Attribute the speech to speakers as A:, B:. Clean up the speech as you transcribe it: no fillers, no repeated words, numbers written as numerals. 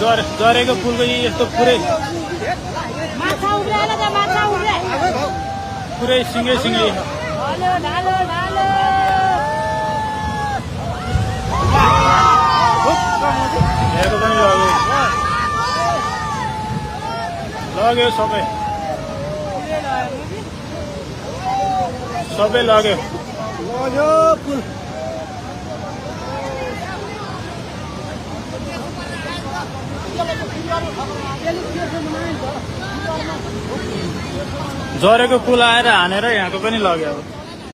A: झरेको पुलको यस्तो पुरै पुरै सिँगै सिँगै यहाँको पनि लग्यो सबै लग्यो
B: पुल
A: झरेको पुल आएर हानेर यहाँको पनि लग्यो अब